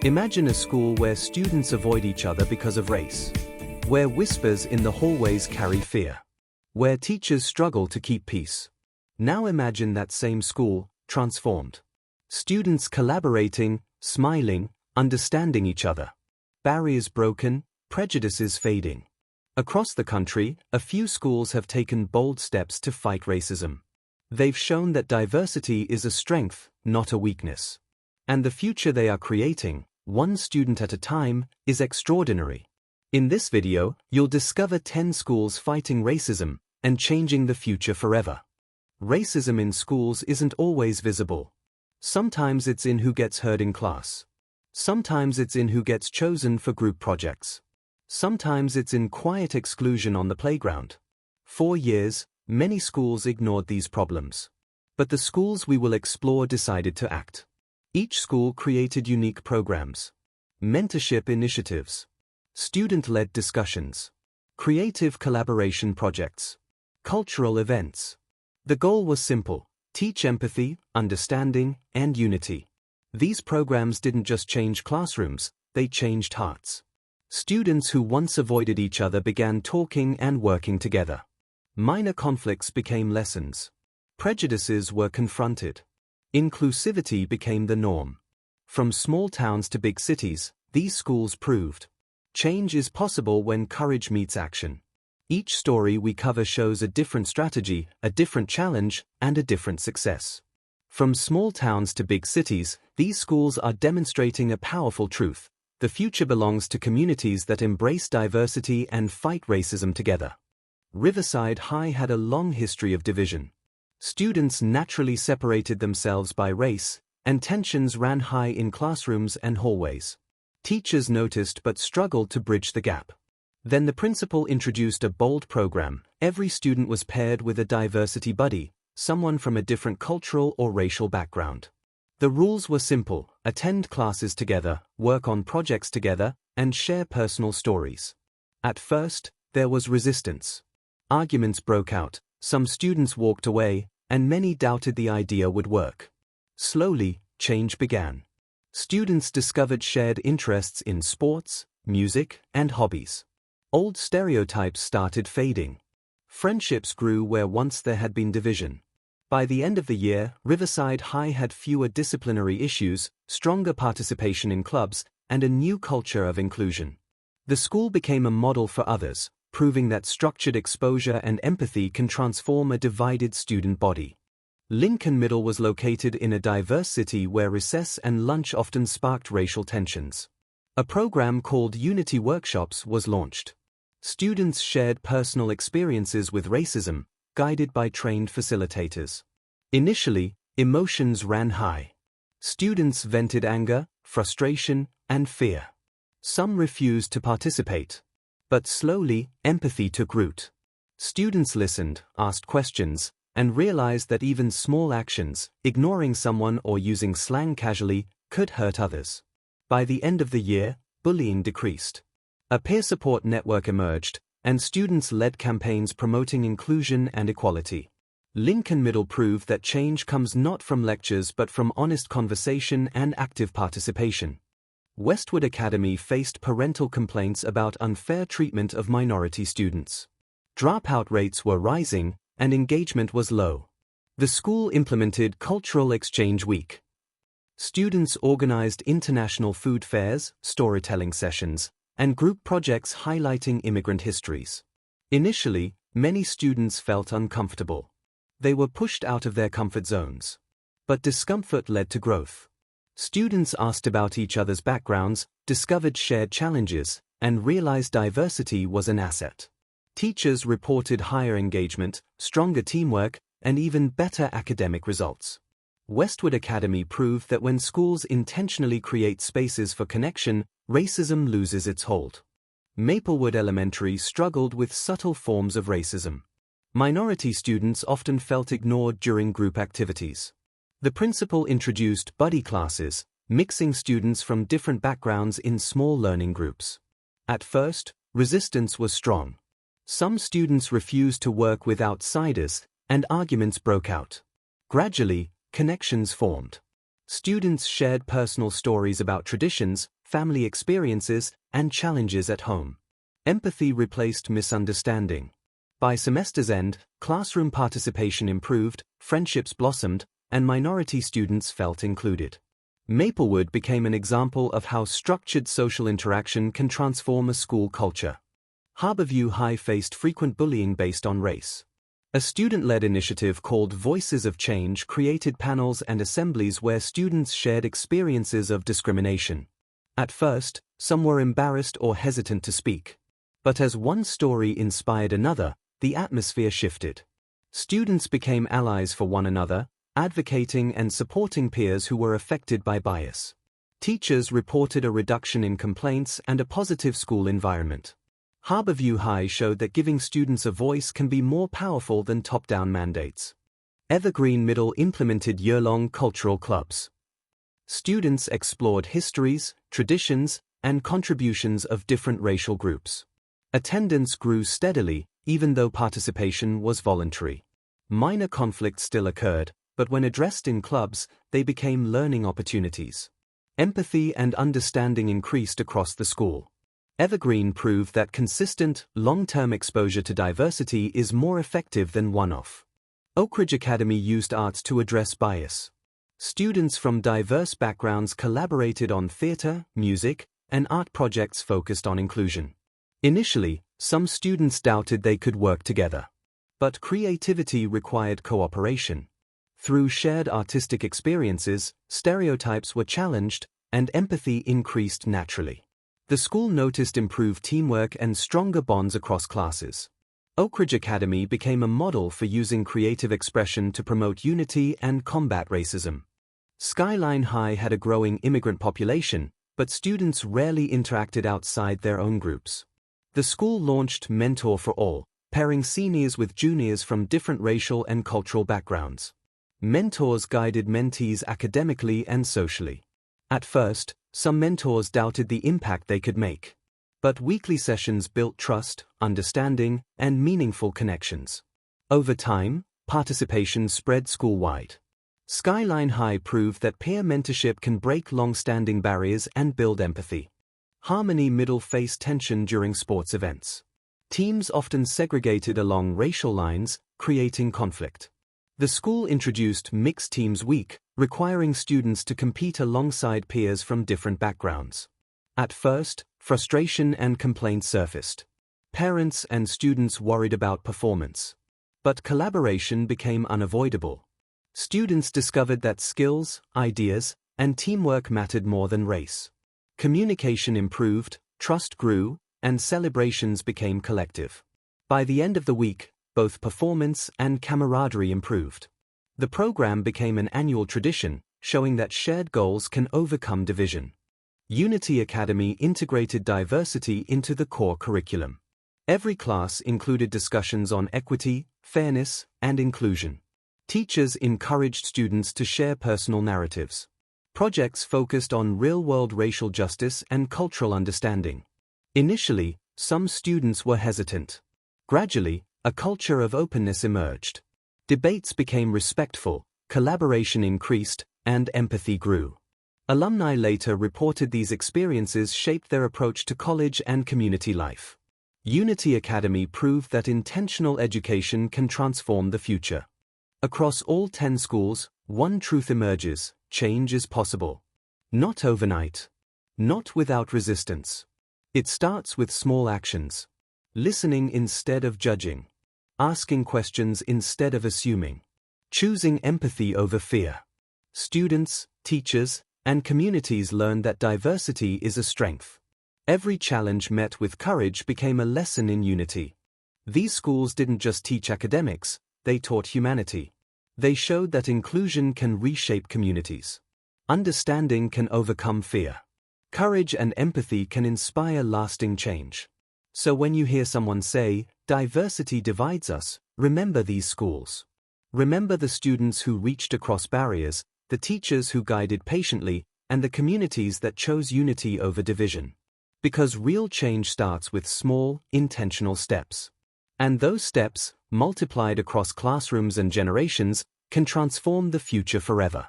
Imagine a school where students avoid each other because of race, where whispers in the hallways carry fear, where teachers struggle to keep peace. Now imagine that same school, transformed. Students collaborating, smiling, understanding each other. Barriers broken, prejudices fading. Across the country, a few schools have taken bold steps to fight racism. They've shown that diversity is a strength, not a weakness. And the future they are creating, one student at a time, is extraordinary. In this video, you'll discover 10 schools fighting racism and changing the future forever. Racism in schools isn't always visible. Sometimes it's in who gets heard in class. Sometimes it's in who gets chosen for group projects. Sometimes it's in quiet exclusion on the playground. For years, many schools ignored these problems. But the schools we will explore decided to act. Each school created unique programs, mentorship initiatives, student-led discussions, creative collaboration projects, cultural events. The goal was simple: teach empathy, understanding, and unity. These programs didn't just change classrooms, they changed hearts. Students who once avoided each other began talking and working together. Minor conflicts became lessons. Prejudices were confronted. Inclusivity became the norm. From small towns to big cities, these schools proved change is possible when courage meets action. Each story we cover shows a different strategy, a different challenge, and a different success. From small towns to big cities, these schools are demonstrating a powerful truth: the future belongs to communities that embrace diversity and fight racism together. Riverside High had a long history of division. Students naturally separated themselves by race, and tensions ran high in classrooms and hallways. Teachers noticed but struggled to bridge the gap. Then the principal introduced a bold program. Every student was paired with a diversity buddy, someone from a different cultural or racial background. The rules were simple: attend classes together, work on projects together, and share personal stories. At first, there was resistance. Arguments broke out, some students walked away, and many doubted the idea would work. Slowly, change began. Students discovered shared interests in sports, music, and hobbies. Old stereotypes started fading. Friendships grew where once there had been division. By the end of the year, Riverside High had fewer disciplinary issues, stronger participation in clubs, and a new culture of inclusion. The school became a model for others, proving that structured exposure and empathy can transform a divided student body. Lincoln Middle was located in a diverse city where recess and lunch often sparked racial tensions. A program called Unity Workshops was launched. Students shared personal experiences with racism, guided by trained facilitators. Initially, emotions ran high. Students vented anger, frustration, and fear. Some refused to participate. But slowly, empathy took root. Students listened, asked questions, and realized that even small actions, ignoring someone or using slang casually, could hurt others. By the end of the year, bullying decreased. A peer support network emerged, and students led campaigns promoting inclusion and equality. Lincoln Middle proved that change comes not from lectures but from honest conversation and active participation. Westwood Academy faced parental complaints about unfair treatment of minority students. Dropout rates were rising, and engagement was low. The school implemented Cultural Exchange Week. Students organized international food fairs, storytelling sessions, and group projects highlighting immigrant histories. Initially, many students felt uncomfortable. They were pushed out of their comfort zones. But discomfort led to growth. Students asked about each other's backgrounds, discovered shared challenges, and realized diversity was an asset. Teachers reported higher engagement, stronger teamwork, and even better academic results. Westwood Academy proved that when schools intentionally create spaces for connection, racism loses its hold. Maplewood Elementary struggled with subtle forms of racism. Minority students often felt ignored during group activities. The principal introduced buddy classes, mixing students from different backgrounds in small learning groups. At first, resistance was strong. Some students refused to work with outsiders, and arguments broke out. Gradually, connections formed. Students shared personal stories about traditions, family experiences, and challenges at home. Empathy replaced misunderstanding. By semester's end, classroom participation improved, friendships blossomed, and minority students felt included. Maplewood became an example of how structured social interaction can transform a school culture. Harborview High faced frequent bullying based on race. A student-led initiative called Voices of Change created panels and assemblies where students shared experiences of discrimination. At first, some were embarrassed or hesitant to speak. But as one story inspired another, the atmosphere shifted. Students became allies for one another, advocating and supporting peers who were affected by bias. Teachers reported a reduction in complaints and a positive school environment. Harborview High showed that giving students a voice can be more powerful than top-down mandates. Evergreen Middle implemented year-long cultural clubs. Students explored histories, traditions, and contributions of different racial groups. Attendance grew steadily, even though participation was voluntary. Minor conflicts still occurred, but when addressed in clubs, they became learning opportunities. Empathy and understanding increased across the school. Evergreen proved that consistent, long-term exposure to diversity is more effective than one-off. Oakridge Academy used arts to address bias. Students from diverse backgrounds collaborated on theater, music, and art projects focused on inclusion. Initially, some students doubted they could work together. But creativity required cooperation. Through shared artistic experiences, stereotypes were challenged, and empathy increased naturally. The school noticed improved teamwork and stronger bonds across classes. Oakridge Academy became a model for using creative expression to promote unity and combat racism. Skyline High had a growing immigrant population, but students rarely interacted outside their own groups. The school launched Mentor for All, pairing seniors with juniors from different racial and cultural backgrounds. Mentors guided mentees academically and socially. At first, some mentors doubted the impact they could make. But weekly sessions built trust, understanding, and meaningful connections. Over time, participation spread school-wide. Skyline High proved that peer mentorship can break long-standing barriers and build empathy. Harmony Middle faced tension during sports events. Teams often segregated along racial lines, creating conflict. The school introduced Mixed Teams Week, requiring students to compete alongside peers from different backgrounds. At first, frustration and complaints surfaced. Parents and students worried about performance. But collaboration became unavoidable. Students discovered that skills, ideas, and teamwork mattered more than race. Communication improved, trust grew, and celebrations became collective. By the end of the week, both performance and camaraderie improved. The program became an annual tradition, showing that shared goals can overcome division. Unity Academy integrated diversity into the core curriculum. Every class included discussions on equity, fairness, and inclusion. Teachers encouraged students to share personal narratives. Projects focused on real-world racial justice and cultural understanding. Initially, some students were hesitant. Gradually, a culture of openness emerged. Debates became respectful, collaboration increased, and empathy grew. Alumni later reported these experiences shaped their approach to college and community life. Unity Academy proved that intentional education can transform the future. Across all 10 schools, one truth emerges: change is possible. Not overnight. Not without resistance. It starts with small actions. Listening instead of judging. Asking questions instead of assuming. Choosing empathy over fear. Students, teachers, and communities learned that diversity is a strength. Every challenge met with courage became a lesson in unity. These schools didn't just teach academics, they taught humanity. They showed that inclusion can reshape communities. Understanding can overcome fear. Courage and empathy can inspire lasting change. So when you hear someone say, "Diversity divides us," remember these schools. Remember the students who reached across barriers, the teachers who guided patiently, and the communities that chose unity over division. Because real change starts with small, intentional steps. And those steps, multiplied across classrooms and generations, can transform the future forever.